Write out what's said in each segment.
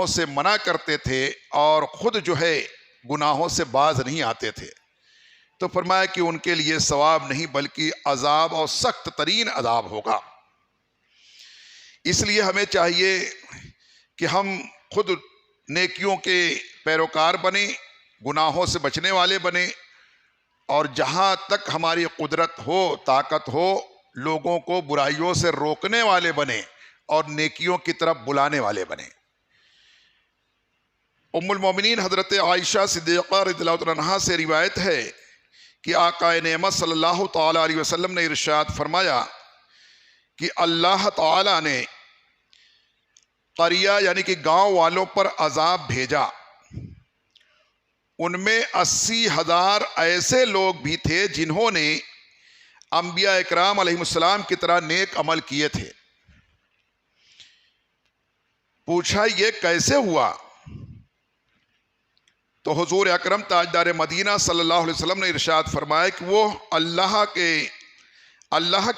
گناہوں سے منع کرتے تھے اور خود جو ہے گناہوں سے باز نہیں آتے تھے، تو فرمایا کہ ان کے لیے ثواب نہیں بلکہ عذاب اور سخت ترین عذاب ہوگا۔ اس لیے ہمیں چاہیے کہ ہم خود نیکیوں کے پیروکار بنیں، گناہوں سے بچنے والے بنیں، اور جہاں تک ہماری قدرت ہو، طاقت ہو، لوگوں کو برائیوں سے روکنے والے بنیں اور نیکیوں کی طرف بلانے والے بنیں۔ ام المومنین حضرت عائشہ صدیقہ رضی اللہ عنہا سے روایت ہے کہ آقا نعمت صلی اللہ تعالی علیہ وسلم نے ارشاد فرمایا کہ اللہ تعالی نے قریہ یعنی کہ گاؤں والوں پر عذاب بھیجا، ان میں 80,000 ایسے لوگ بھی تھے جنہوں نے انبیاء اکرام علیہ السلام کی طرح نیک عمل کیے تھے۔ پوچھا یہ کیسے ہوا؟ تو حضور اکرم تاجدار مدینہ صلی اللہ علیہ وسلم نے ارشاد فرمایا کہ وہ اللہ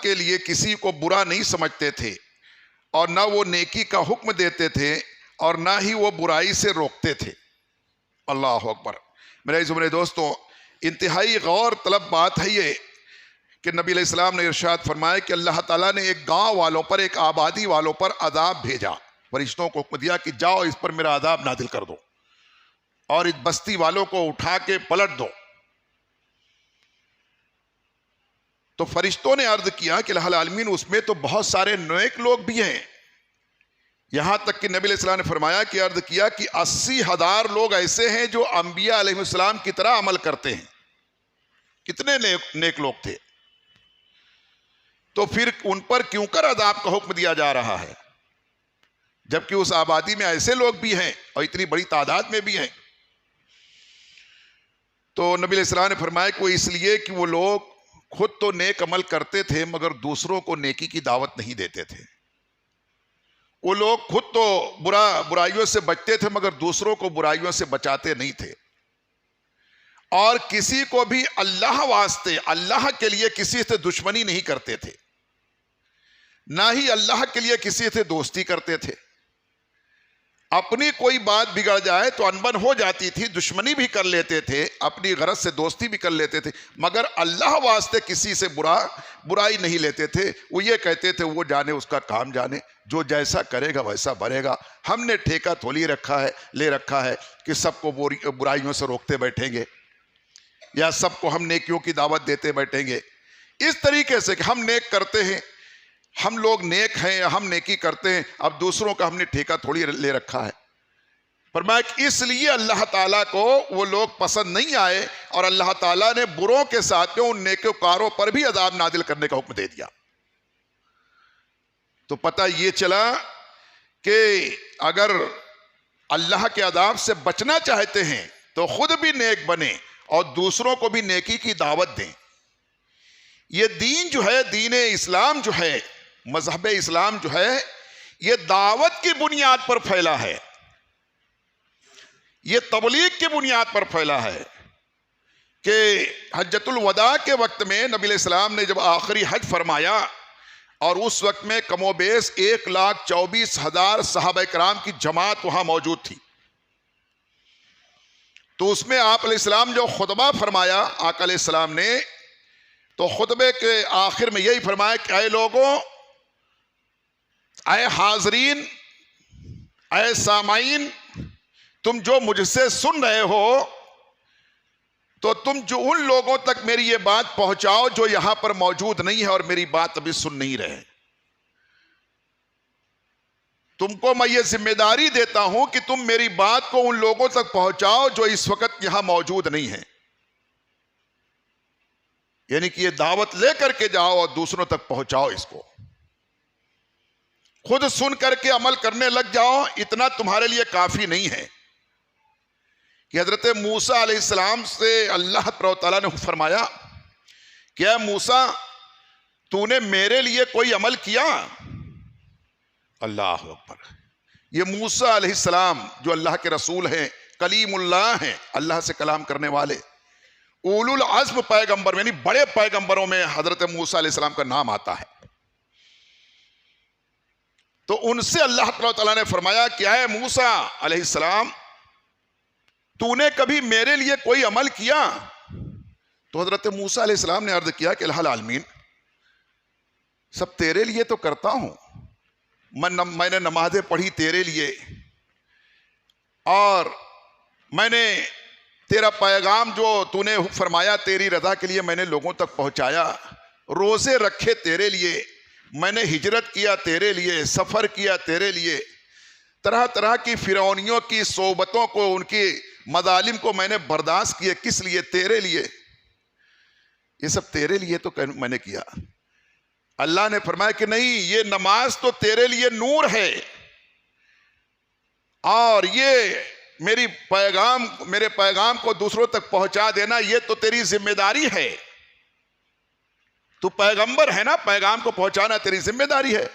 کے لیے کسی کو برا نہیں سمجھتے تھے، اور نہ وہ نیکی کا حکم دیتے تھے اور نہ ہی وہ برائی سے روکتے تھے۔ اللہ اکبر۔ میرے زمرے دوستو، انتہائی غور طلب بات ہے یہ کہ نبی علیہ السلام نے ارشاد فرمایا کہ اللہ تعالیٰ نے ایک گاؤں والوں پر، ایک آبادی والوں پر عذاب بھیجا، فرشتوں کو حکم دیا کہ جاؤ اس پر میرا عذاب نازل کر دو اور اس بستی والوں کو اٹھا کے پلٹ دو۔ تو فرشتوں نے عرض کیا کہ الہ العالمین اس میں تو بہت سارے نیک لوگ بھی ہیں، یہاں تک کہ نبی علیہ السلام نے فرمایا کہ عرض کیا کہ 80,000 لوگ ایسے ہیں جو انبیاء علیہ السلام کی طرح عمل کرتے ہیں۔ کتنے نیک لوگ تھے؟ تو پھر ان پر کیوں کر عذاب کا حکم دیا جا رہا ہے جبکہ اس آبادی میں ایسے لوگ بھی ہیں اور اتنی بڑی تعداد میں بھی ہیں؟ تو نبی علیہ السلام نے فرمایا کہ وہ اس لیے کہ وہ لوگ خود تو نیک عمل کرتے تھے مگر دوسروں کو نیکی کی دعوت نہیں دیتے تھے۔ وہ لوگ خود تو برائیوں سے بچتے تھے مگر دوسروں کو برائیوں سے بچاتے نہیں تھے، اور کسی کو بھی اللہ واسطے، اللہ کے لیے کسی سے دشمنی نہیں کرتے تھے، نہ ہی اللہ کے لیے کسی سے دوستی کرتے تھے۔ اپنی کوئی بات بگڑ جائے تو انبن ہو جاتی تھی، دشمنی بھی کر لیتے تھے، اپنی غرض سے دوستی بھی کر لیتے تھے، مگر اللہ واسطے کسی سے برائی نہیں لیتے تھے۔ وہ یہ کہتے تھے وہ جانے اس کا کام جانے، جو جیسا کرے گا ویسا بھرے گا، ہم نے ٹھیکہ تو لے رکھا ہے کہ سب کو برائیوں سے روکتے بیٹھیں گے یا سب کو ہم نیکیوں کی دعوت دیتے بیٹھیں گے۔ اس طریقے سے کہ ہم نیک کرتے ہیں، ہم لوگ نیک ہیں، ہم نیکی کرتے ہیں، اب دوسروں کا ہم نے ٹھیکہ تھوڑی لے رکھا ہے۔ فرمایا کہ اس لیے اللہ تعالیٰ کو وہ لوگ پسند نہیں آئے اور اللہ تعالیٰ نے بروں کے ساتھ میں ان نیکوکاروں پر بھی عذاب نازل کرنے کا حکم دے دیا۔ تو پتہ یہ چلا کہ اگر اللہ کے عذاب سے بچنا چاہتے ہیں تو خود بھی نیک بنیں اور دوسروں کو بھی نیکی کی دعوت دیں۔ یہ دین جو ہے، دین اسلام جو ہے، مذہب اسلام جو ہے، یہ دعوت کی بنیاد پر پھیلا ہے، یہ تبلیغ کی بنیاد پر پھیلا ہے۔ کہ حجۃ الوداع کے وقت میں نبی علیہ السلام نے جب آخری حج فرمایا اور اس وقت میں کم و بیش 1,24,000 صحابہ کرام کی جماعت وہاں موجود تھی، تو اس میں آپ علیہ السلام جو خطبہ فرمایا آقا علیہ السلام نے، تو خطبے کے آخر میں یہی فرمایا کہ اے لوگوں، اے حاضرین، اے سامعین، تم جو مجھ سے سن رہے ہو تو تم جو ان لوگوں تک میری یہ بات پہنچاؤ جو یہاں پر موجود نہیں ہے اور میری بات ابھی سن نہیں رہے۔ تم کو میں یہ ذمہ داری دیتا ہوں کہ تم میری بات کو ان لوگوں تک پہنچاؤ جو اس وقت یہاں موجود نہیں ہیں، یعنی کہ یہ دعوت لے کر کے جاؤ اور دوسروں تک پہنچاؤ اس کو۔ خود سن کر کے عمل کرنے لگ جاؤ، اتنا تمہارے لیے کافی نہیں ہے۔ کہ حضرت موسیٰ علیہ السلام سے اللہ تعالیٰ نے فرمایا کہ اے موسیٰ، تو نے میرے لیے کوئی عمل کیا؟ اللہ اکبر۔ یہ موسیٰ علیہ السلام جو اللہ کے رسول ہیں، کلیم اللہ ہیں، اللہ سے کلام کرنے والے، اولو العزم پیغمبر، یعنی بڑے پیغمبروں میں حضرت موسیٰ علیہ السلام کا نام آتا ہے۔ تو ان سے اللہ تعالیٰ نے فرمایا کہ اے موسیٰ علیہ السلام، تو نے کبھی میرے لیے کوئی عمل کیا؟ تو حضرت موسیٰ علیہ السلام نے عرض کیا کہ الہ العالمین، سب تیرے لیے تو کرتا ہوں، میں نے نمازیں پڑھی تیرے لیے، اور میں نے تیرا پیغام جو تو نے فرمایا تیری رضا کے لیے میں نے لوگوں تک پہنچایا، روزے رکھے تیرے لیے، میں نے ہجرت کیا تیرے لیے، سفر کیا تیرے لیے، طرح طرح کی فرعونیوں کی صحبتوں کو، ان کی مظالم کو میں نے برداشت کیے، کس لیے؟ تیرے لیے، یہ سب تیرے لیے تو میں نے کیا۔ اللہ نے فرمایا کہ نہیں، یہ نماز تو تیرے لیے نور ہے، اور یہ میرے پیغام کو دوسروں تک پہنچا دینا یہ تو تیری ذمہ داری ہے، تو پیغمبر ہے نا، پیغام کو پہنچانا تیری ذمہ داری ہے،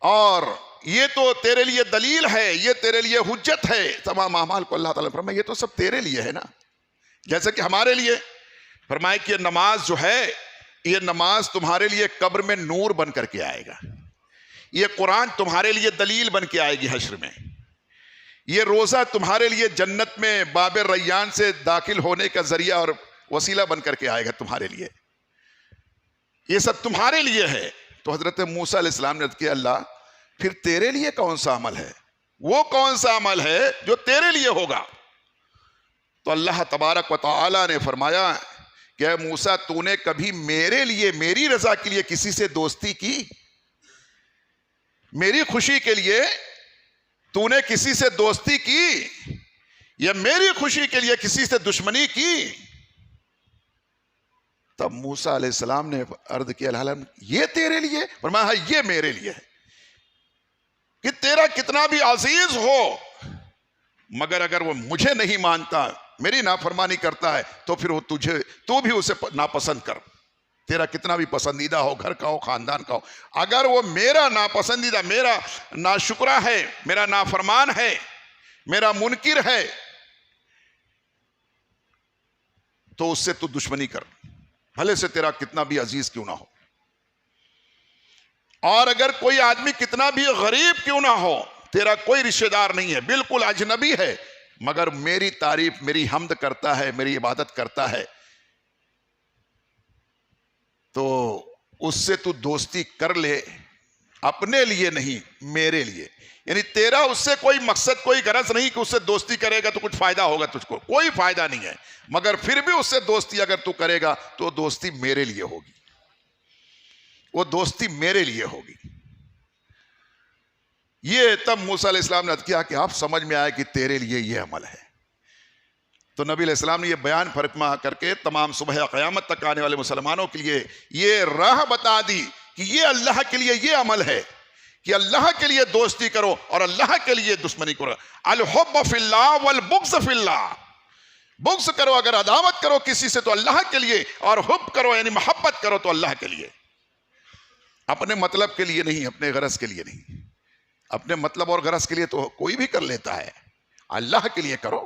اور یہ تو تیرے لیے دلیل ہے، یہ تیرے لیے حجت ہے۔ تمام اعمال کو اللہ تعالیٰ نے فرمایا یہ تو سب تیرے لیے ہے نا، جیسے کہ ہمارے لیے فرمایا کہ یہ نماز جو ہے، یہ نماز تمہارے لیے قبر میں نور بن کر کے آئے گا، یہ قرآن تمہارے لیے دلیل بن کے آئے گی حشر میں، یہ روزہ تمہارے لیے جنت میں باب ریان سے داخل ہونے کا ذریعہ اور وسیلہ بن کر کے آئے گا تمہارے لیے، یہ سب تمہارے لیے ہے۔ تو حضرت موسیٰ علیہ السلام نے کہا اللہ پھر تیرے لیے کون سا عمل ہے، وہ کون سا عمل ہے جو تیرے لیے ہوگا؟ تو اللہ تبارک و تعالی نے فرمایا کہ اے موسیٰ، تو نے کبھی میرے لیے، میری رضا کے لیے کسی سے دوستی کی؟ میری خوشی کے لیے تو نے کسی سے دوستی کی، یا میری خوشی کے لیے کسی سے دشمنی کی؟ تب موسیٰ علیہ السلام نے عرض کیا الحال یہ تیرے لیے؟ فرمایا ہاں یہ میرے لیے ہے، کہ تیرا کتنا بھی عزیز ہو مگر اگر وہ مجھے نہیں مانتا، میری نافرمانی کرتا ہے، تو پھر وہ تو بھی اسے ناپسند کر، تیرا کتنا بھی پسندیدہ ہو، گھر کا ہو، خاندان کا ہو، اگر وہ میرا ناپسندیدہ، میرا ناشکرہ ہے، میرا نافرمان ہے، میرا منکر ہے، تو اس سے تو دشمنی کر، بھلے سے تیرا کتنا بھی عزیز کیوں نہ ہو، اور اگر کوئی آدمی کتنا بھی غریب کیوں نہ ہو، تیرا کوئی رشتہ دار نہیں ہے، بالکل اجنبی ہے، مگر میری تعریف، میری حمد کرتا ہے، میری عبادت کرتا ہے، تو اس سے تو دوستی کر لے، اپنے لیے نہیں، میرے لیے، یعنی تیرا اس سے کوئی مقصد، کوئی غرض نہیں کہ اس سے دوستی کرے گا تو کچھ فائدہ ہوگا تجھ کو، کوئی فائدہ نہیں ہے، مگر پھر بھی اس سے دوستی اگر تو کرے گا تو دوستی میرے لیے ہوگی، وہ دوستی میرے لیے ہوگی۔ یہ تب موسیٰ علیہ السلام نے عرض کیا کہ آپ سمجھ میں آئے کہ تیرے لیے یہ عمل ہے۔ تو نبی علیہ السلام نے یہ بیان فرما کر کے تمام صبح قیامت تک آنے والے مسلمانوں کے لیے یہ راہ بتا دی کہ یہ اللہ کے لیے یہ عمل ہے کہ اللہ کے لیے دوستی کرو اور اللہ کے لیے دشمنی کرو۔ الحب فی اللہ والبغض فی اللہ، بغض کرو اگر عداوت کرو کسی سے تو اللہ کے لیے، اور حب کرو یعنی محبت کرو تو اللہ کے لیے، اپنے مطلب کے لیے نہیں، اپنے غرض کے لیے نہیں، اپنے مطلب اور غرض کے لیے تو کوئی بھی کر لیتا ہے، اللہ کے لیے کرو۔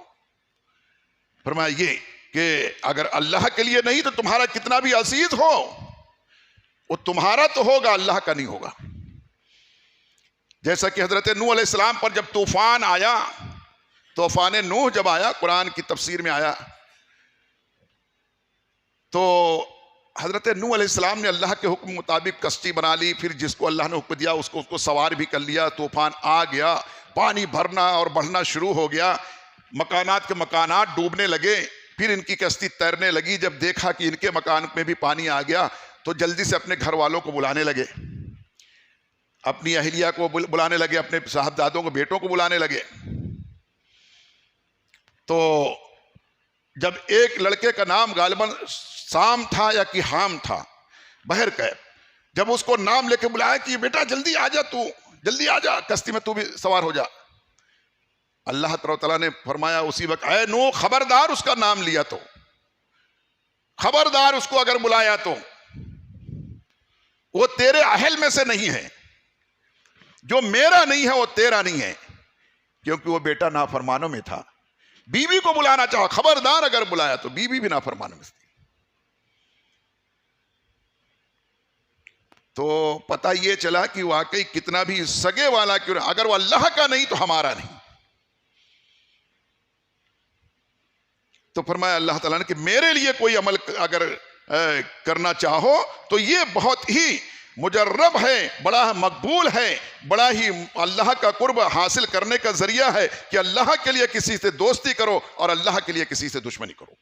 فرمایا یہ کہ اگر اللہ کے لیے نہیں تو تمہارا کتنا بھی عزیز ہو وہ تمہارا تو ہوگا، اللہ کا نہیں ہوگا۔ جیسا کہ حضرت نوح علیہ السلام پر جب طوفان آیا، طوفان نوح جب آیا، قرآن کی تفسیر میں آیا، تو حضرت نوح علیہ السلام نے اللہ کے حکم مطابق کشتی بنا لی، پھر جس کو اللہ نے حکم دیا اس کو سوار بھی کر لیا، طوفان آ گیا، پانی بھرنا اور بڑھنا شروع ہو گیا، مکانات کے مکانات ڈوبنے لگے، پھر ان کی کشتی تیرنے لگی، جب دیکھا کہ ان کے مکان میں بھی پانی آ گیا تو جلدی سے اپنے گھر والوں کو بلانے لگے، اپنی اہلیہ کو بلانے لگے، اپنے صاحبزادوں کو، بیٹوں کو بلانے لگے۔ تو جب ایک لڑکے کا نام غالباً سام تھا یا کیہام تھا، بہرکیف جب اس کو نام لے کے بلایا کہ بیٹا جلدی آ جا، تو جلدی آ جا، کشتی میں تو بھی سوار ہو جا، اللہ تعالیٰ نے فرمایا اسی وقت اے نوح خبردار اس کا نام لیا تو، خبردار اس کو اگر بلایا تو وہ تیرے اہل میں سے نہیں ہے، جو میرا نہیں ہے وہ تیرا نہیں ہے، کیونکہ وہ بیٹا نافرمانوں میں تھا۔ بیوی کو بلانا چاہو، خبردار اگر بلایا تو بیوی بھی نافرمانوں میں تھی۔ تو پتہ یہ چلا کہ واقعی کتنا بھی سگے والا کیوں نہ، اگر وہ اللہ کا نہیں تو ہمارا نہیں. تو فرمایا اللہ تعالیٰ نے کہ میرے لیے کوئی عمل اگر کرنا چاہو تو یہ بہت ہی مجرب ہے، بڑا مقبول ہے، بڑا ہی اللہ کا قرب حاصل کرنے کا ذریعہ ہے کہ اللہ کے لیے کسی سے دوستی کرو اور اللہ کے لیے کسی سے دشمنی کرو.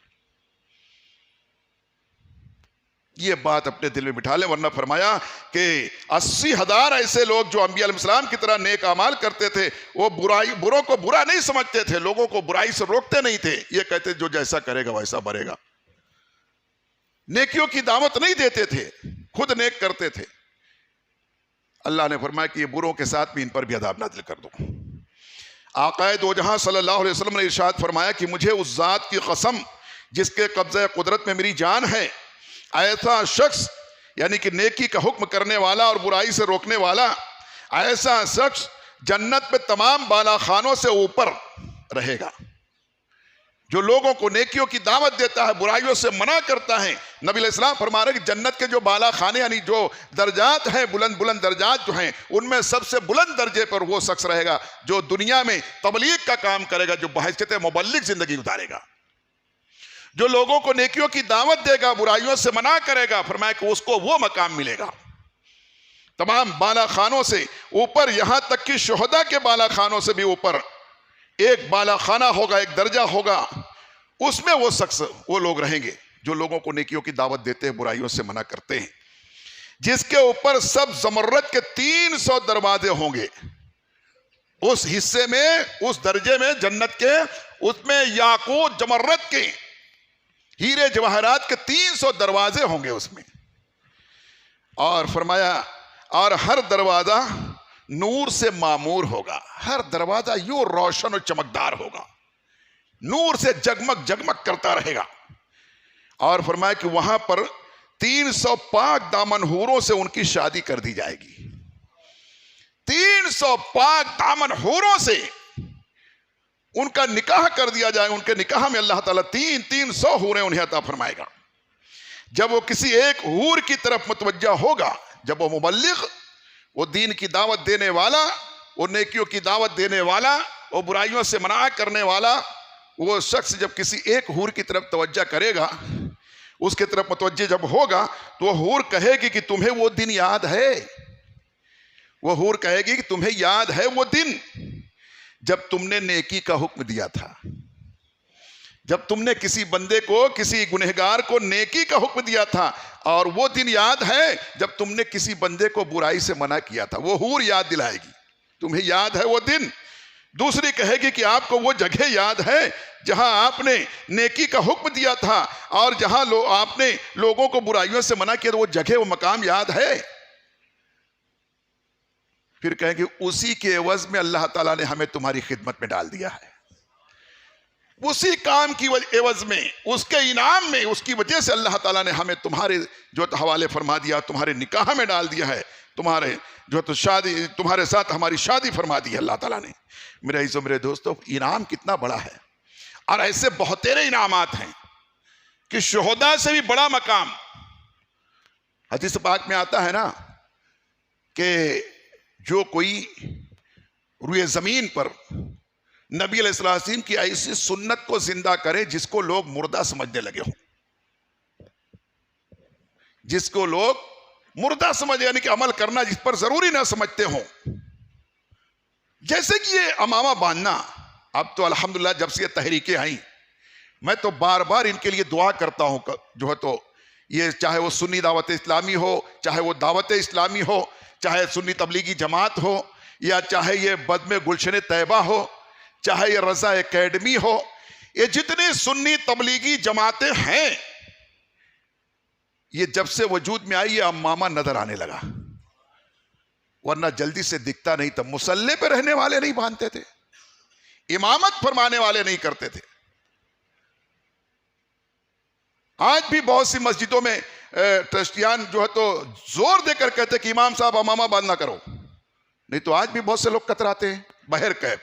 یہ بات اپنے دل میں بٹھا لیں، ورنہ فرمایا کہ 80,000 ایسے لوگ جو انبیاء علیہ السلام کی طرح نیک اعمال کرتے تھے، وہ بروں کو برا نہیں سمجھتے تھے، لوگوں کو برائی سے روکتے نہیں تھے. یہ کہتے جو جیسا کرے گا ویسا بھرے گا. نیکیوں کی دعوت نہیں دیتے تھے، خود نیک کرتے تھے. اللہ نے فرمایا کہ یہ بروں کے ساتھ بھی ان پر بھی عذاب نازل کر دو. آقا دو جہاں صلی اللہ علیہ وسلم نے ارشاد فرمایا کہ مجھے اس ذات کی قسم جس کے قبضہ قدرت میں میری جان ہے، ایسا شخص یعنی کہ نیکی کا حکم کرنے والا اور برائی سے روکنے والا، ایسا شخص جنت میں تمام بالا خانوں سے اوپر رہے گا. جو لوگوں کو نیکیوں کی دعوت دیتا ہے، برائیوں سے منع کرتا ہے. نبی علیہ السلام فرما رہے کہ جنت کے جو بالا خانے یعنی جو درجات ہیں، بلند بلند درجات جو ہیں، ان میں سب سے بلند درجے پر وہ شخص رہے گا جو دنیا میں تبلیغ کا کام کرے گا، جو بحیثیت مبلغ زندگی گزارے گا، جو لوگوں کو نیکیوں کی دعوت دے گا، برائیوں سے منع کرے گا. فرمایا کہ اس کو وہ مقام ملے گا تمام بالا خانوں سے اوپر، یہاں تک کہ شہداء کے بالا خانوں سے بھی اوپر ایک بالا خانہ ہوگا، ایک درجہ ہوگا. اس میں وہ شخص، وہ لوگ رہیں گے جو لوگوں کو نیکیوں کی دعوت دیتے ہیں، برائیوں سے منع کرتے ہیں، جس کے اوپر سب زمرد کے 300 دروازے ہوں گے. اس حصے میں، اس درجے میں جنت کے، اس میں یاقوت زمرد کے، ہیرے جواہرات کے 300 دروازے ہوں گے اس میں. اور فرمایا اور ہر دروازہ نور سے معمور ہوگا. ہر دروازہ یوں روشن اور چمکدار ہوگا، نور سے جگمگ جگمگ کرتا رہے گا. اور فرمایا کہ وہاں پر 300 پاک دامن حوروں سے ان کی شادی کر دی جائے گی. 300 پاک دامن حوروں سے ان کا نکاح کر دیا جائے. ان کے نکاح میں اللہ تعالیٰ 300 حوریں انہیں عطا فرمائے گا. جب وہ کسی ایک حور کی طرف متوجہ ہوگا، جب وہ مبلغ، وہ دین کی دعوت دینے والا، وہ نیکیوں کی دعوت دینے والا، وہ برائیوں سے منع کرنے والا، وہ شخص جب کسی ایک حور کی طرف توجہ کرے گا، اس کی طرف متوجہ جب ہوگا، تو وہ حور کہے گی کہ تمہیں وہ دن یاد ہے. وہ حور کہے گی کہ تمہیں یاد ہے وہ دن جب تم نے نیکی کا حکم دیا تھا، جب تم نے کسی بندے کو، کسی گنہگار کو نیکی کا حکم دیا تھا. اور وہ دن یاد ہے جب تم نے کسی بندے کو برائی سے منع کیا تھا. وہ حور یاد دلائے گی، تمہیں یاد ہے وہ دن. دوسری کہے گی کہ آپ کو وہ جگہ یاد ہے جہاں آپ نے نیکی کا حکم دیا تھا اور جہاں آپ نے لوگوں کو برائیوں سے منع کیا تھا، وہ جگہ، وہ مقام یاد ہے. پھر کہیں گے اسی کے عوض میں اللہ تعالیٰ نے ہمیں تمہاری خدمت میں ڈال دیا ہے. اسی کام کی عوض میں، اس کے انعام میں، اس کی وجہ سے اللہ تعالیٰ نے ہمیں تمہارے جو حوالے فرما دیا، تمہارے نکاح میں ڈال دیا ہے، تمہارے جو تو شادی، تمہارے ساتھ ہماری شادی فرما دی ہے اللہ تعالیٰ نے. میرے عزیزو، میرے دوستو، انعام کتنا بڑا ہے. اور ایسے بہتیرے انعامات ہیں کہ شہداء سے بھی بڑا مقام. حدیث پاک میں آتا ہے نا کہ جو کوئی روئے زمین پر نبی علیہ السلام کی ایسی سنت کو زندہ کرے جس کو لوگ مردہ سمجھنے لگے ہوں، جس کو لوگ مردہ سمجھے، یعنی کہ عمل کرنا جس پر ضروری نہ سمجھتے ہوں. جیسے کہ یہ امامہ باندھنا، اب تو الحمدللہ جب سے یہ تحریکیں آئیں، میں تو بار بار ان کے لیے دعا کرتا ہوں. جو ہے تو یہ چاہے وہ سنی دعوت اسلامی ہو، چاہے وہ دعوت اسلامی ہو، چاہے سنی تبلیغی جماعت ہو، یا چاہے یہ بدم گلشن طیبہ ہو، چاہے یہ رضا اکیڈمی ہو، یہ جتنی سنی تبلیغی جماعتیں ہیں، یہ جب سے وجود میں آئی یہ امامہ نظر آنے لگا. ورنہ جلدی سے دکھتا نہیں تھا. مصلی پہ رہنے والے نہیں باندھتے تھے، امامت فرمانے والے نہیں کرتے تھے. آج بھی بہت سی مسجدوں میں ٹرسٹیان جو ہے تو زور دے کر کہتے کہ امام صاحب امامہ باندھنا کرو، نہیں تو آج بھی بہت سے لوگ کتراتے ہیں بہرکیف.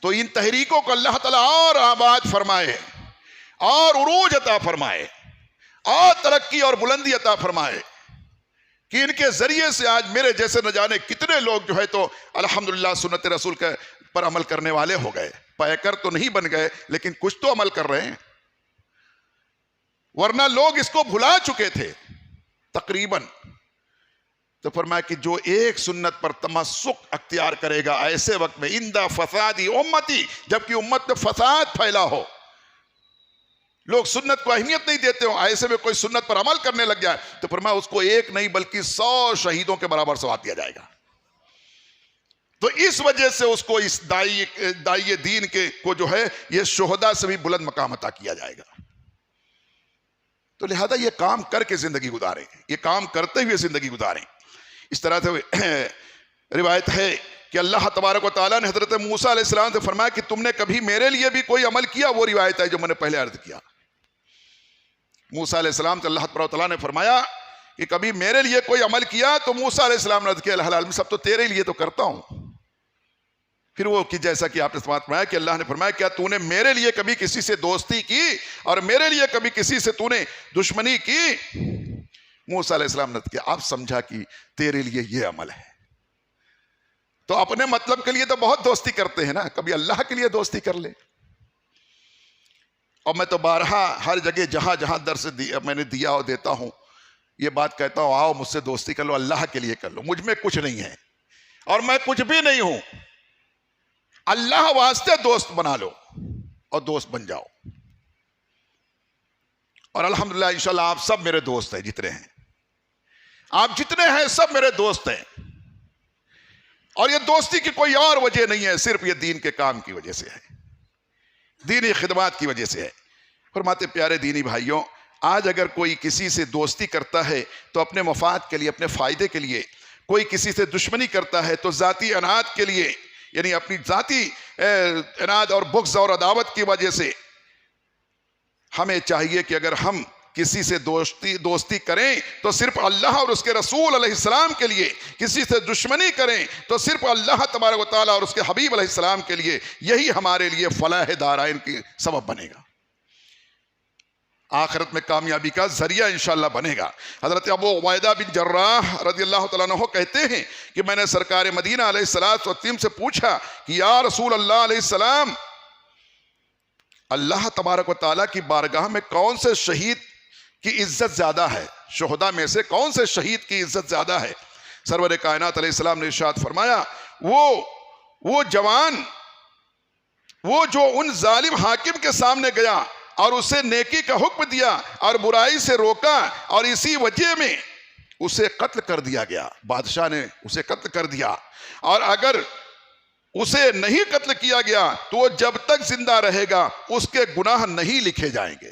تو ان تحریکوں کو اللہ تعالیٰ اور آباد فرمائے، اور عروج عطا فرمائے، اور ترقی اور بلندی عطا فرمائے. کہ ان کے ذریعے سے آج میرے جیسے نہ جانے کتنے لوگ جو ہے تو الحمدللہ سنت رسول کے پر عمل کرنے والے ہو گئے. پیکر تو نہیں بن گئے لیکن کچھ تو عمل کر رہے ہیں، ورنہ لوگ اس کو بھلا چکے تھے تقریباً. تو فرمایا کہ جو ایک سنت پر تمسک اختیار کرے گا ایسے وقت میں اندہ فسادی امتی، جبکہ امت میں فساد پھیلا ہو، لوگ سنت کو اہمیت نہیں دیتے ہو، ایسے میں کوئی سنت پر عمل کرنے لگ جائے تو فرمایا اس کو ایک نہیں بلکہ 100 شہیدوں کے برابر ثواب دیا جائے گا. تو اس وجہ سے اس کو اس داعی دین کے کو جو ہے یہ شہداء سے بھی بلند مقام عطا کیا جائے گا. تو لہذا یہ کام کر کے زندگی گزاریں، یہ کام کرتے ہوئے زندگی گزاریں. اس طرح سے روایت ہے کہ اللہ تبارک و تعالیٰ نے حضرت موسیٰ علیہ السلام سے فرمایا کہ تم نے کبھی میرے لیے بھی کوئی عمل کیا؟ وہ روایت ہے جو میں نے پہلے عرض کیا. موسیٰ علیہ السلام سے اللہ تبارک و تعالیٰ نے فرمایا کہ کبھی میرے لیے کوئی عمل کیا؟ تو موسیٰ علیہ السلام نے عرض کیا الحال عالم سب تو تیرے لیے تو کرتا ہوں. پھر وہ کہ جیسا کہ آپ نے سماعت فرمایا کہ اللہ نے فرمایا کیا تو نے میرے لیے کبھی کسی سے دوستی کی اور میرے لیے کبھی کسی سے تو نے دشمنی کی؟ موسیٰ علیہ السلام نے کیا آپ سمجھا کہ تیرے لیے یہ عمل ہے. تو اپنے مطلب کے لیے تو بہت دوستی کرتے ہیں نا، کبھی اللہ کے لیے دوستی کر لے. اور میں تو بارہا ہر جگہ جہاں جہاں درس میں نے دیا اور دیتا ہوں یہ بات کہتا ہوں، آؤ مجھ سے دوستی کر لو، اللہ کے لیے کر لو. مجھ میں کچھ نہیں ہے اور میں کچھ بھی نہیں ہوں، اللہ واسطے دوست بنا لو اور دوست بن جاؤ. اور الحمدللہ انشاءاللہ آپ سب میرے دوست ہیں، جتنے ہیں آپ جتنے ہیں سب میرے دوست ہیں. اور یہ دوستی کی کوئی اور وجہ نہیں ہے، صرف یہ دین کے کام کی وجہ سے ہے، دینی خدمات کی وجہ سے ہے. فرماتے پیارے دینی بھائیوں، آج اگر کوئی کسی سے دوستی کرتا ہے تو اپنے مفاد کے لیے، اپنے فائدے کے لیے، کوئی کسی سے دشمنی کرتا ہے تو ذاتی اناد کے لیے، یعنی اپنی ذاتی اناد اور بغض اور عداوت کی وجہ سے. ہمیں چاہیے کہ اگر ہم کسی سے دوستی کریں تو صرف اللہ اور اس کے رسول علیہ السلام کے لیے، کسی سے دشمنی کریں تو صرف اللہ تبارک و تعالیٰ اور اس کے حبیب علیہ السلام کے لیے. یہی ہمارے لیے فلاح دارائن کی سبب بنے گا، آخرت میں کامیابی کا ذریعہ انشاءاللہ بنے گا. حضرت ابو عبیدہ بن جراح رضی اللہ تعالیٰ عنہ کہتے ہیں کہ میں نے سرکار مدینہ علیہ السلام سے پوچھا کہ یا رسول اللہ علیہ السلام، اللہ تبارک و تعالیٰ کی بارگاہ میں کون سے شہید کی عزت زیادہ ہے؟ شہداء میں سے کون سے شہید کی عزت زیادہ ہے؟ سرور کائنات علیہ السلام نے ارشاد فرمایا وہ جوان، وہ جو ان ظالم حاکم کے سامنے گیا اور اسے نیکی کا حکم دیا اور برائی سے روکا اور اسی وجہ میں اسے قتل کر دیا گیا، بادشاہ نے اسے قتل کر دیا، اور اگر اسے نہیں قتل کیا گیا تو وہ جب تک زندہ رہے گا اس کے گناہ نہیں لکھے جائیں گے.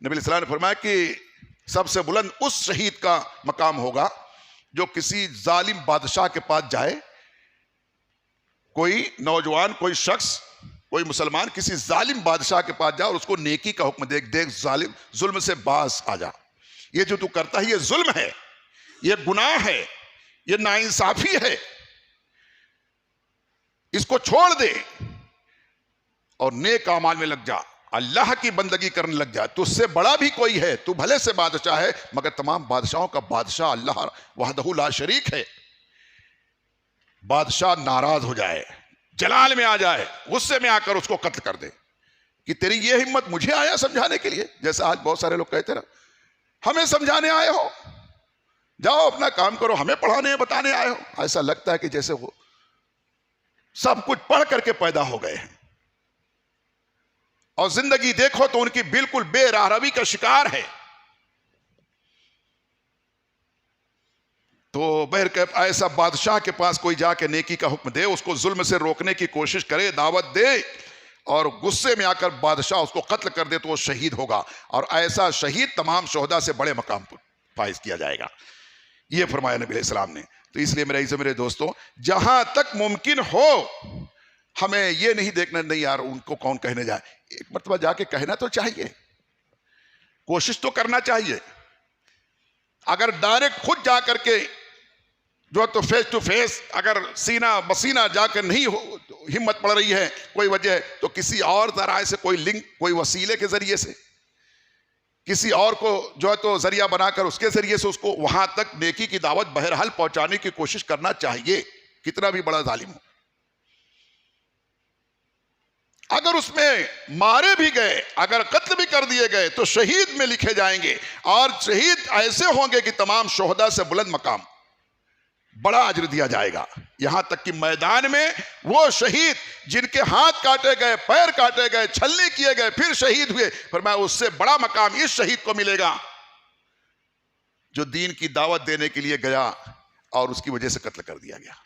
نبی علیہ السلام نے فرمایا کہ سب سے بلند اس شہید کا مقام ہوگا جو کسی ظالم بادشاہ کے پاس جائے. کوئی نوجوان، کوئی شخص، کوئی مسلمان کسی ظالم بادشاہ کے پاس جائے اور اس کو نیکی کا حکم دے، دیکھ ظلم سے باز آ جا، یہ جو تو کرتا ہے یہ ظلم ہے، یہ گناہ ہے، یہ ناانصافی ہے، اس کو چھوڑ دے اور نیک اعمال میں لگ جا، اللہ کی بندگی کرنے لگ جا. تو اس سے بڑا بھی کوئی ہے، تو بھلے سے بادشاہ ہے مگر تمام بادشاہوں کا بادشاہ اللہ وحدہ لا شریک ہے. بادشاہ ناراض ہو جائے، جلال میں آ جائے، غصے میں آ کر اس کو قتل کر دے کہ تیری یہ ہمت مجھے آیا سمجھانے کے لیے؟ جیسا آج بہت سارے لوگ کہتے نا ہمیں سمجھانے آئے ہو، جاؤ اپنا کام کرو، ہمیں پڑھانے بتانے آئے ہو. ایسا لگتا ہے کہ جیسے وہ سب کچھ پڑھ کر کے پیدا ہو گئے ہیں اور زندگی دیکھو تو ان کی بالکل بے راہ روی کا شکار ہے. تو بہرکیف ایسا بادشاہ کے پاس کوئی جا کے نیکی کا حکم دے، اس کو ظلم سے روکنے کی کوشش کرے، دعوت دے اور غصے میں آ کر بادشاہ اس کو قتل کر دے تو وہ شہید ہوگا، اور ایسا شہید تمام شہداء سے بڑے مقام پر فائز کیا جائے گا. یہ فرمایا نبی علیہ السلام نے. تو اس لیے میرے دوستوں، جہاں تک ممکن ہو ہمیں یہ نہیں دیکھنا نہیں یار ان کو کون کہنے جائے، ایک مرتبہ جا کے کہنا تو چاہیے، کوشش تو کرنا چاہیے. اگر ڈائریکٹ خود جا کر کے جو تو فیس ٹو فیس اگر سینہ بسینہ جا کر نہیں ہمت پڑ رہی ہے کوئی وجہ، تو کسی اور ذرائع سے، کوئی لنک، کوئی وسیلے کے ذریعے سے، کسی اور کو جو ہے تو ذریعہ بنا کر اس کے ذریعے سے اس کو وہاں تک نیکی کی دعوت بہرحال پہنچانے کی کوشش کرنا چاہیے، کتنا بھی بڑا ظالم ہو۔ اگر اس میں مارے بھی گئے، اگر قتل بھی کر دیے گئے تو شہید میں لکھے جائیں گے، اور شہید ایسے ہوں گے کہ تمام شہداء سے بلند مقام، بڑا اجر دیا جائے گا۔ یہاں تک کہ میدان میں وہ شہید جن کے ہاتھ کاٹے گئے، پیر کاٹے گئے، چھلنی کیے گئے، پھر شہید ہوئے، فرمایا اس سے بڑا مقام اس شہید کو ملے گا جو دین کی دعوت دینے کے لیے گیا اور اس کی وجہ سے قتل کر دیا گیا۔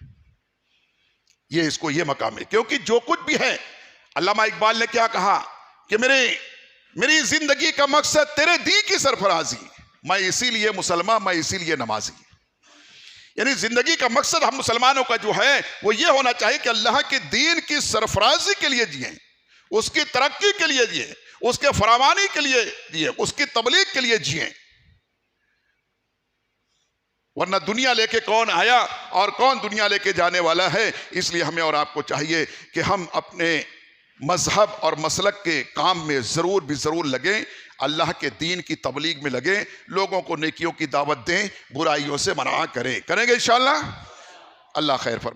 یہ اس کو یہ مقام ہے، کیونکہ جو کچھ بھی ہے، علامہ اقبال نے کیا کہا کہ میری زندگی کا مقصد تیرے دین کی سرفرازی، میں اسی لیے مسلمان، میں اسی لیے نمازی۔ یعنی زندگی کا مقصد ہم مسلمانوں کا جو ہے وہ یہ ہونا چاہیے کہ اللہ کے دین کی سرفرازی کے لیے جئیں، اس کی ترقی کے لیے جئیں، اس کے فراوانی کے لیے جئیں، اس کی تبلیغ کے لیے جئیں۔ ورنہ دنیا لے کے کون آیا اور کون دنیا لے کے جانے والا ہے؟ اس لیے ہمیں اور آپ کو چاہیے کہ ہم اپنے مذہب اور مسلک کے کام میں ضرور بھی ضرور لگیں، اللہ کے دین کی تبلیغ میں لگیں، لوگوں کو نیکیوں کی دعوت دیں، برائیوں سے منع کریں گے انشاءاللہ۔ اللہ خیر فرمائے۔